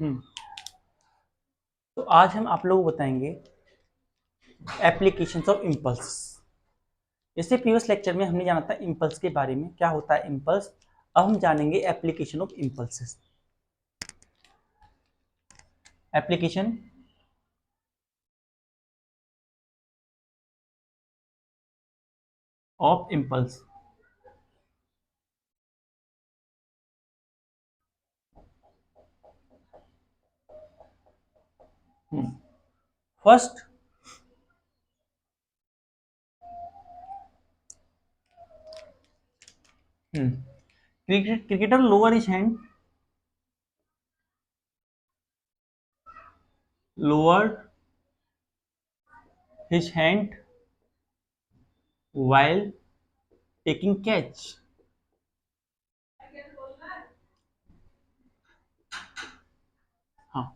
हम्म तो आज हम आप लोगों को बताएंगे एप्लीकेशंस ऑफ इम्पल्स। जैसे प्रीवियस लेक्चर में हमने जाना था इम्पल्स के बारे में, क्या होता है इम्पल्स। अब हम जानेंगे application of impulses. Application of impulse. First, cricketer lower his hand, lower his hand while taking catch. हाँ,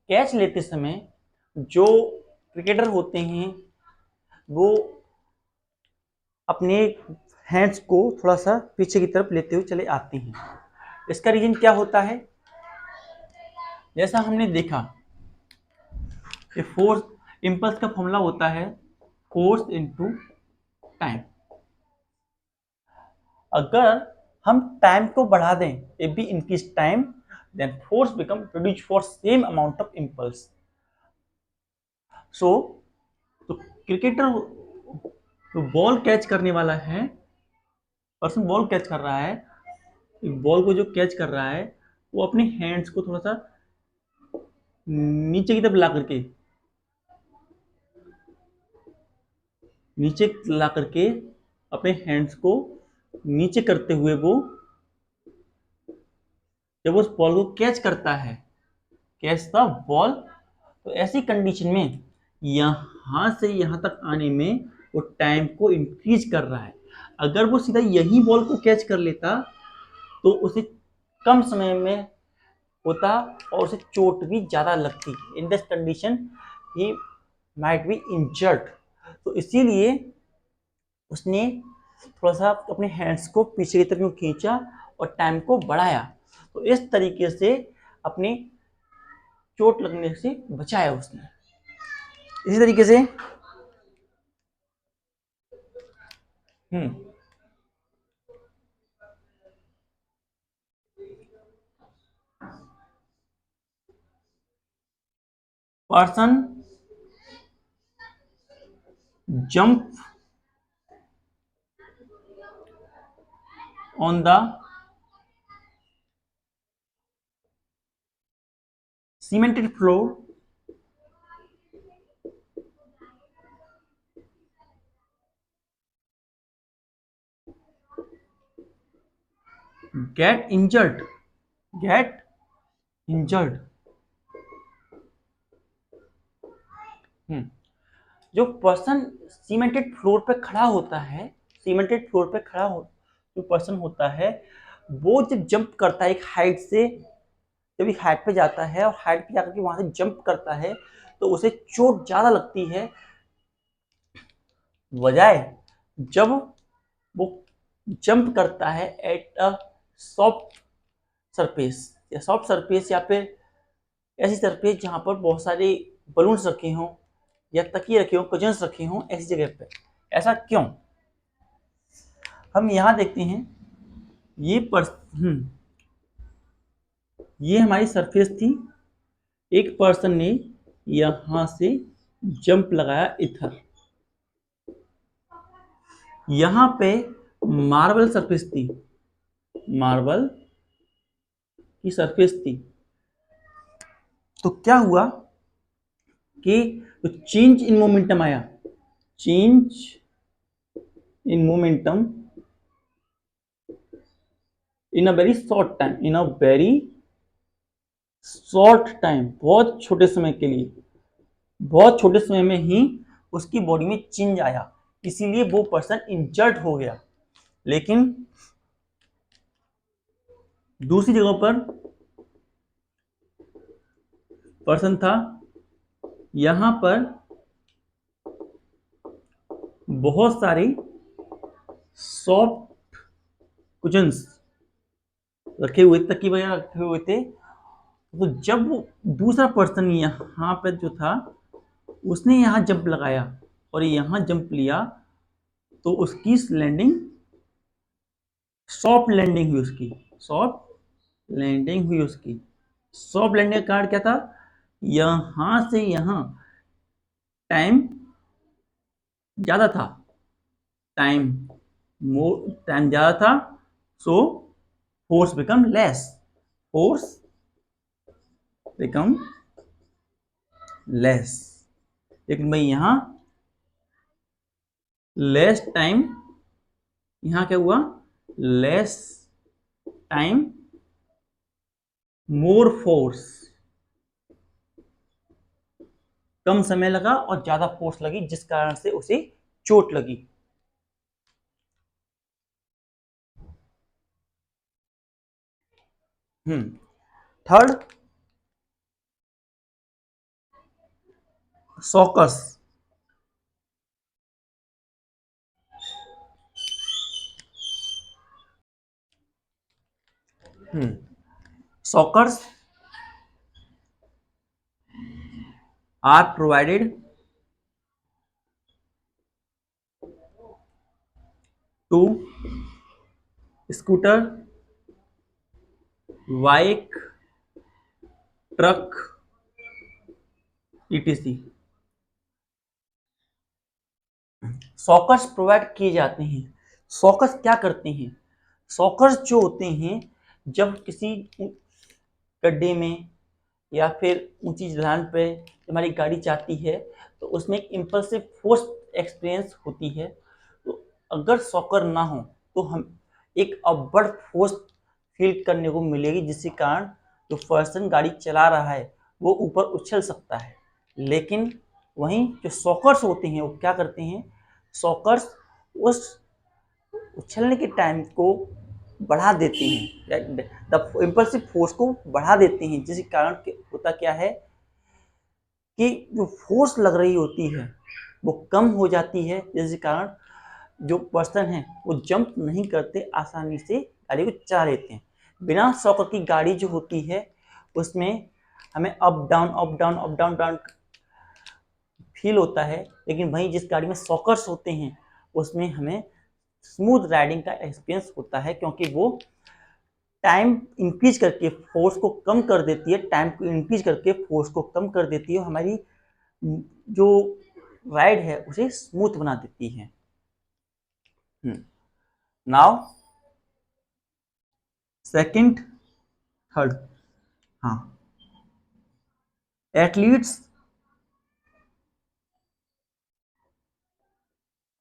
कैच लेते समय जो क्रिकेटर होते हैं वो अपने हैंड्स को थोड़ा सा पीछे की तरफ लेते हुए चले आते हैं। इसका रीजन क्या होता है? जैसा हमने देखा कि फोर्स इम्पल्स का फॉर्मूला होता है फोर्स इनटू टाइम। अगर हम टाइम को बढ़ा दें, if we increase time then force become produce for same amount of impulse. So तो क्रिकेटर तो बॉल कैच करने वाला है, पर्सन बॉल कैच कर रहा है, बॉल को जो कैच कर रहा है वो अपने हैंड्स को थोड़ा सा नीचे की तरफ ला करके अपने हैंड्स को नीचे करते हुए वो जब उस बॉल को कैच करता है, कैच द बॉल, तो ऐसी कंडीशन में यहां से यहां तक आने में वो टाइम को इंक्रीज कर रहा है। अगर वो सीधा यही बॉल को कैच कर लेता तो उसे कम समय में होता और उसे चोट भी ज्यादा लगती। In this condition he might be injured. तो इसीलिए उसने थोड़ा सा अपने हैंड्स को पीछे की तरफ खींचा और टाइम को बढ़ाया, तो इस तरीके से अपने चोट लगने से बचाया उसने। इसी तरीके से hmm person jump on the cemented floor get injured, get injured। जो पर्सन सीमेंटेड फ्लोर पे खड़ा होता है, सीमेंटेड फ्लोर पे खड़ा हो जो पर्सन होता है वो जब जंप करता है एक हाइट से, जब एक हाइट पे जाता है और हाइट पे जाकर के वहां से जंप करता है तो उसे चोट ज्यादा लगती है बजाय जब वो जंप करता है एट अ सॉफ्ट सरफेस, या सॉफ्ट सरफेस या फिर ऐसी सरफेस जहां पर बहुत सारे बलून्स रखे हों या तकिए रखे हों, कुशन्स रखे हों, ऐसी जगह पे। ऐसा क्यों? हम यहां देखते हैं ये ये हमारी सरफेस थी, एक पर्सन ने यहां से जंप लगाया इधर, यहां पे मार्बल सरफेस थी, मार्बल की सरफेस थी। तो क्या हुआ कि तो चेंज इन मोमेंटम आया, change in momentum in a very short time, in a very short time, बहुत छोटे समय के लिए, बहुत छोटे समय में ही उसकी बॉडी में चेंज आया, इसीलिए वो पर्सन इंजर्ड हो गया। लेकिन दूसरी जगह पर पर्सन था, यहां पर बहुत सारे सॉफ्ट कुशन्स रखे हुए, तकिए वगैरह रखे हुए थे, तो जब वो दूसरा पर्सन यहाँ पे जो था उसने यहाँ जंप लगाया और यहाँ जंप लिया, तो उसकी लैंडिंग सॉफ्ट लैंडिंग हुई, उसकी सॉफ्ट लैंडिंग हुई उसकी। सॉफ्ट लैंडिंग का कारण क्या था? यहाँ से यहाँ टाइम ज़्यादा था, टाइम टाइम ज़्यादा था, so force become less, force become less. लेकिन भाई यहाँ लेस टाइम, यहाँ क्या हुआ? लेस टाइम मोर फोर्स, कम समय लगा और ज्यादा फोर्स लगी, जिस कारण से उसे चोट लगी। Third, shocks. Shockers are provided to scooter, bike, truck, ETC. Shockers provide किए जाते हैं। सॉकर्स क्या करते हैं? सॉकर्स जो होते हैं, जब किसी गड्ढे में या फिर ऊंची ढलान पे हमारी गाड़ी जाती है तो उसमें एक इम्पल्सिव फोर्स एक्सपीरियंस होती है। तो अगर सॉकर ना हो तो हम एक अपवर्ड फोर्स फील करने को मिलेगी, जिसके कारण जो पर्सन गाड़ी चला रहा है वो ऊपर उछल सकता है। लेकिन वहीं जो सॉकर्स होते हैं वो क्या करते हैं? सॉकर्स उस उछलने के टाइम को बढ़ा देते हैं, द इम्पल्सिव फोर्स को बढ़ा देते हैं, जिसके कारण होता क्या है कि जो फोर्स लग रही होती है वो कम हो जाती है, जिसके कारण जो पर्सन है वो जंप नहीं करते, आसानी से गाड़ी को चला लेते हैं। बिना शॉकर की गाड़ी जो होती है उसमें हमें up down up down up down down feel होता है, लेकिन वहीं जिस गाड़ी में शॉकर्स होते हैं उसमें हमें स्मूथ राइडिंग का एक्सपीरियंस होता है, क्योंकि वो टाइम इंक्रीज करके फोर्स को कम कर देती है, टाइम को इंक्रीज करके फोर्स को कम कर देती है, हमारी जो राइड है उसे स्मूथ बना देती है। नाउ सेकंड, थर्ड, हाँ, athletes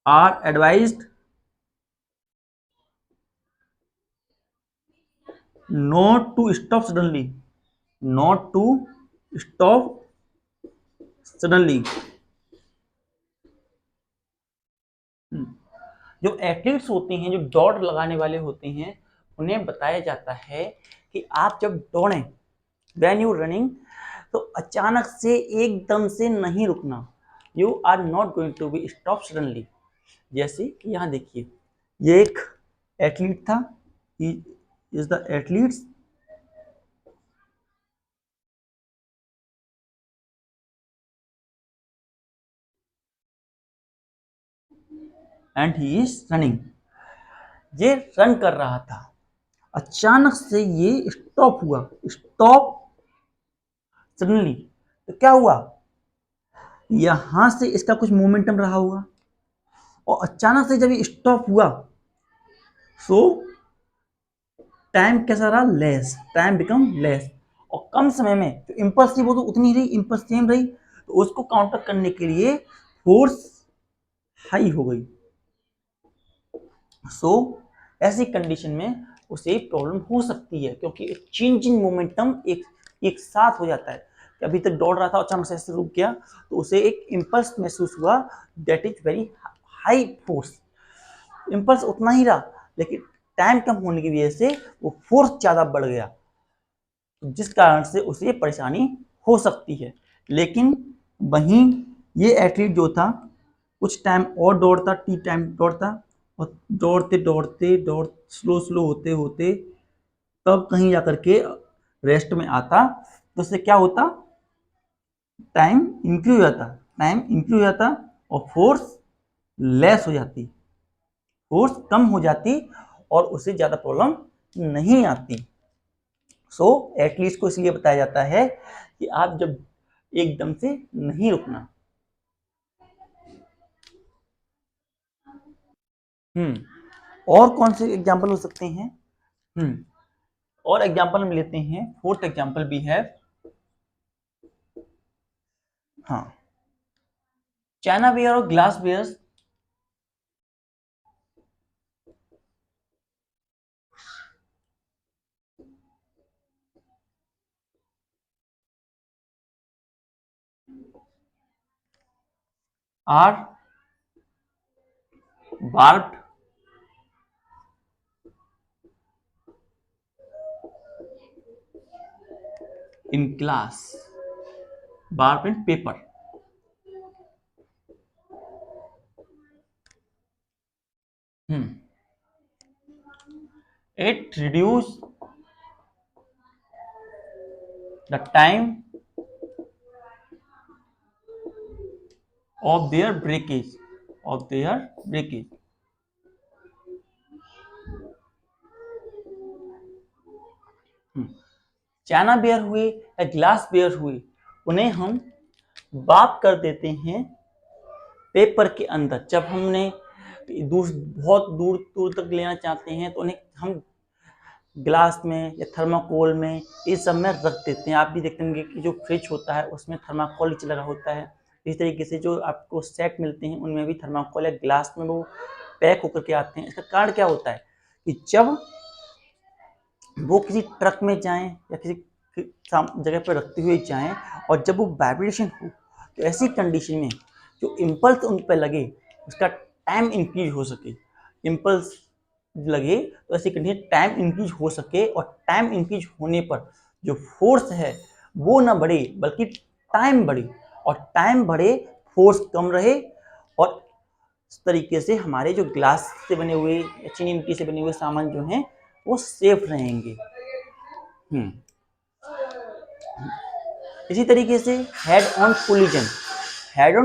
are advised not to stop suddenly, not to stop suddenly। जो एथलीट्स होते हैं, जो दौड़ लगाने वाले होते हैं, उन्हें बताया जाता है कि आप जब दौड़ें, व्हेन यू रनिंग, तो अचानक से एकदम से नहीं रुकना, you are not going to be stop suddenly. जैसे कि यहाँ देखिए, ये एक एथलीट था, is the athletes and he is running. ये रन कर रहा था, अचानक से ये स्टॉप हुआ, स्टॉप सडनली। तो क्या हुआ? यहां से इसका कुछ मोमेंटम रहा होगा और अचानक से जब ये स्टॉप हुआ, सो टाइम कैसा रहा? Less, time become less. और कम समय में जो इंपल्स थी वो तो उतनी रही, इंपल्स सेम रही, तो उसको काउंटर करने के लिए फोर्स हाई हो गई। सो ऐसी कंडीशन में उसे प्रॉब्लम हो सकती है, क्योंकि चेंज इन मोमेंटम एक साथ हो जाता है। अभी तक दौड़ रहा था, अचानक से ऐसे रुक गया, तो उसे एक इम्पल्स महसूस हुआ, that is very high force. Impulse उतना ही रहा, लेकिन टाइम कम होने की वजह से वो फोर्स ज़्यादा बढ़ गया, जिस कारण से उसे परेशानी हो सकती है। लेकिन वहीं ये एथलीट जो था कुछ टाइम और दौड़ता, टी टाइम दौड़ता, और दौड़ते दौड़ते स्लो स्लो होते होते तब कहीं जाकर के रेस्ट में आता, तो उससे क्या होता, टाइम इंक्रीज हो जाता और फोर्स लेस हो जाती, फोर्स कम हो जाती और उससे ज्यादा प्रॉब्लम नहीं आती। सो एटलीस्ट को इसलिए बताया जाता है कि आप जब एकदम से नहीं रुकना। और कौन से एग्जाम्पल हो सकते हैं? और एग्जाम्पल हम लेते हैं, फोर्थ एग्जाम्पल भी है। हाँ, चाइना वेयर और glassware are barbed in glass, barbed in paper. It reduce the time of their breakage, of their breakage. Chinaware हुए या ग्लास बेयर हुए, उन्हें हम बाप कर देते हैं पेपर के अंदर। जब हमने बहुत दूर दूर तक लेना चाहते हैं तो उन्हें हम ग्लास में या थर्माकोल में इस सब में रख देते हैं। आप भी देखते होंगे कि जो फ्रिज होता है उसमें थर्माकोल नीचे लगा होता है। इस तरीके से जो आपको सेट मिलते हैं उनमें भी थर्माकोल या ग्लास में वो पैक होकर के आते हैं। इसका कारण क्या होता है कि जब वो किसी ट्रक में जाएं या किसी जगह पर रखते हुए जाएं और जब वो वाइब्रेशन हो तो ऐसी कंडीशन में जो इम्पल्स उन पर लगे उसका टाइम इंक्रीज हो सके। इम्पल्स लगे तो ऐसी कंडीशन टाइम इंक्रीज हो सके और टाइम इंक्रीज होने पर जो फोर्स है वो ना बढ़े बल्कि टाइम बढ़े, और टाइम बढ़े फोर्स कम रहे, और इस तरीके से हमारे जो ग्लास से बने हुए या चीनी मिट्टी से बने हुए सामान जो हैं वो सेफ रहेंगे। इसी तरीके से हेड ऑन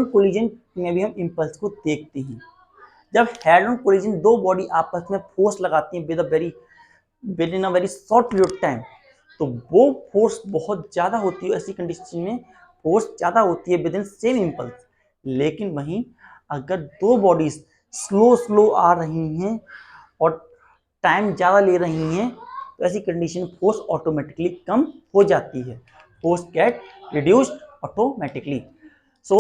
कोलिजन में भी हम इम्पल्स को देखते हैं। जब हेड ऑन कोलिजन दो बॉडी आपस में फोर्स लगाती हैं with in a very short period of time, तो वो फोर्स बहुत ज़्यादा होती है। ऐसी कंडीशन में फोर्स ज़्यादा होती है विद इन सेम इम्पल्स। लेकिन वहीं अगर दो बॉडीज स्लो आ रही हैं और टाइम ज़्यादा ले रही हैं तो ऐसी कंडीशन फोर्स ऑटोमेटिकली कम हो जाती है। Force get reduced automatically. So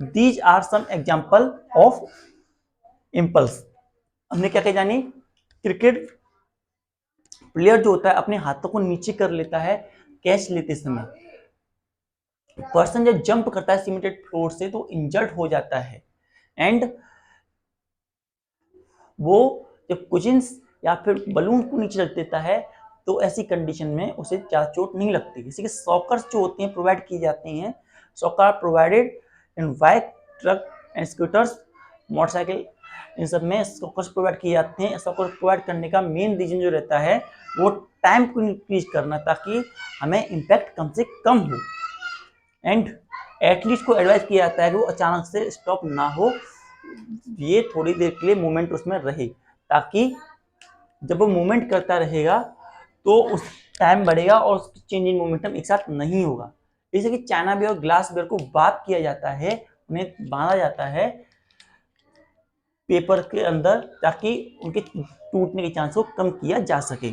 these are some example of impulse. हमने क्या क्या जानी? क्रिकेट प्लेयर जो होता है अपने हाथों को नीचे कर लेता है कैच लेते समय। पर्सन जब जंप करता है सीमेंटेड फ्लोर से तो इंजर्ड हो जाता है, एंड वो जब कुशन्स या फिर बलून को नीचे रख देता है तो ऐसी कंडीशन में उसे ज्यादा चोट नहीं लगती। जैसे कि सॉकर्स जो होते हैं प्रोवाइड की जाती हैं, shocker provided in bike, truck and scooters, motorcycle, इन सब में सॉकर्स प्रोवाइड किए जाते हैं। सॉकर प्रोवाइड करने का मेन रीजन जो रहता है वो टाइम को इंक्रीज करना, ताकि हमें इम्पैक्ट कम से कम हो, एंड एथलीट को एडवाइस किया जाता है कि वो अचानक से स्टॉप ना हो, ये थोड़ी देर के लिए मूवमेंट उसमें रहे, ताकि जब वो मूवमेंट करता रहेगा तो उस टाइम बढ़ेगा और उसकी चेंजिंग मोमेंटम एक साथ नहीं होगा। जैसे कि चाइना बेयर और ग्लास बेयर को बात किया जाता है, उन्हें बांधा जाता है पेपर के अंदर ताकि उनके टूटने के चांस को कम किया जा सके।